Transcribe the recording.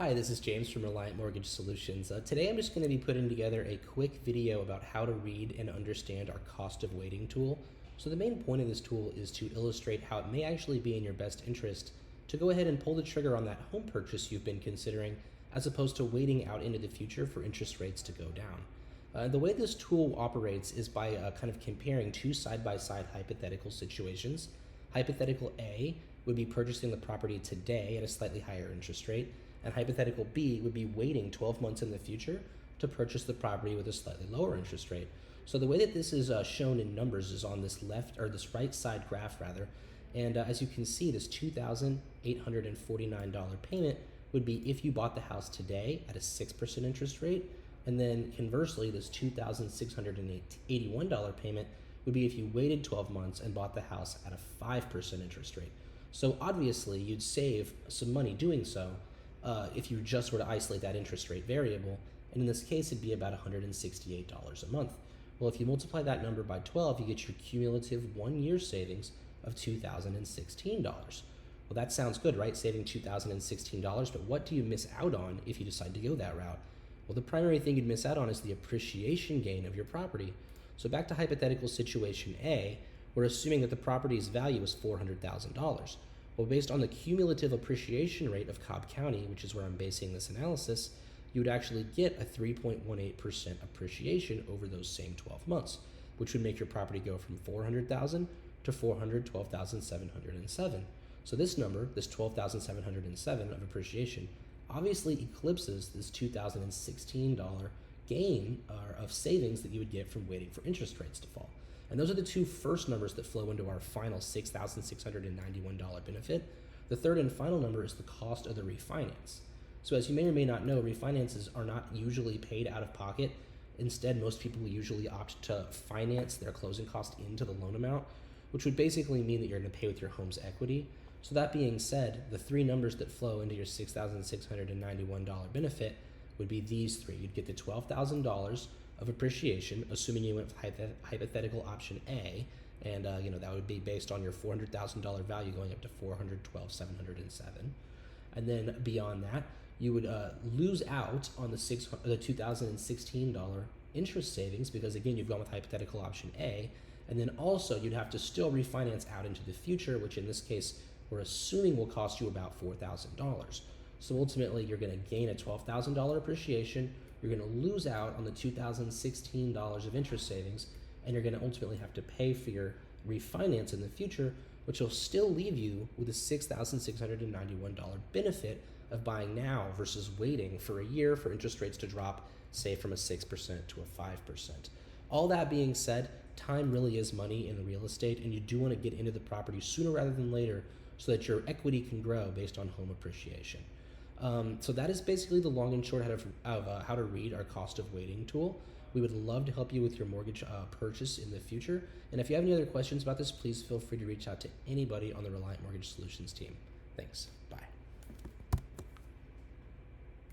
Hi, this is James from Reliant Mortgage Solutions. Today I'm just going to be putting together a quick video about how to read and understand our cost of waiting tool. So the main point of this tool is to illustrate how it may actually be in your best interest to go ahead and pull the trigger on that home purchase you've been considering, as opposed to waiting out into the future for interest rates to go down. The way this tool operates is by kind of comparing two side-by-side hypothetical situations. Hypothetical A would be purchasing the property today at a slightly higher interest rate, and hypothetical B would be waiting 12 months in the future to purchase the property with a slightly lower interest rate. So the way that this is shown in numbers is on this left, or this right side graph rather, and as you can see, this $2,849 payment would be if you bought the house today at a 6% interest rate, and then conversely, this $2,681 payment would be if you waited 12 months and bought the house at a 5% interest rate. So obviously, you'd save some money doing so if you just were to isolate that interest rate variable, and in this case, it'd be about $168 a month. Well, if you multiply that number by 12, you get your cumulative 1 year savings of $2,016. Well, that sounds good, right? Saving $2,016, but what do you miss out on if you decide to go that route? Well, the primary thing you'd miss out on is the appreciation gain of your property. So back to hypothetical situation A, we're assuming that the property's value is $400,000. Well, based on the cumulative appreciation rate of Cobb County, which is where I'm basing this analysis, you would actually get a 3.18% appreciation over those same 12 months, which would make your property go from $400,000 to $412,707. So this number, this $12,707 of appreciation, obviously eclipses this $2,016 gain of savings that you would get from waiting for interest rates to fall. And those are the two first numbers that flow into our final $6,691 benefit. The third and final number is the cost of the refinance. So as you may or may not know, refinances are not usually paid out of pocket. Instead, most people usually opt to finance their closing cost into the loan amount, which would basically mean that you're going to pay with your home's equity. So that being said, the three numbers that flow into your $6,691 benefit would be these three. You'd get the $12,000 of appreciation, assuming you went with hypothetical option A, and that would be based on your $400,000 value going up to $412,707. And then beyond that, you would lose out on the $2,016 interest savings because, again, you've gone with hypothetical option A. And then also you'd have to still refinance out into the future, which in this case we're assuming will cost you about $4,000. So ultimately you're going to gain a $12,000 appreciation, you're going to lose out on the $2,016 of interest savings, and you're going to ultimately have to pay for your refinance in the future, which will still leave you with a $6,691 benefit of buying now versus waiting for a year for interest rates to drop, say from a 6% to a 5%. All that being said, time really is money in the real estate, and you do want to get into the property sooner rather than later so that your equity can grow based on home appreciation. So that is basically the long and short of how to read our cost of waiting tool. We would love to help you with your mortgage purchase in the future. And if you have any other questions about this, please feel free to reach out to anybody on the Reliant Mortgage Solutions team. Thanks. Bye.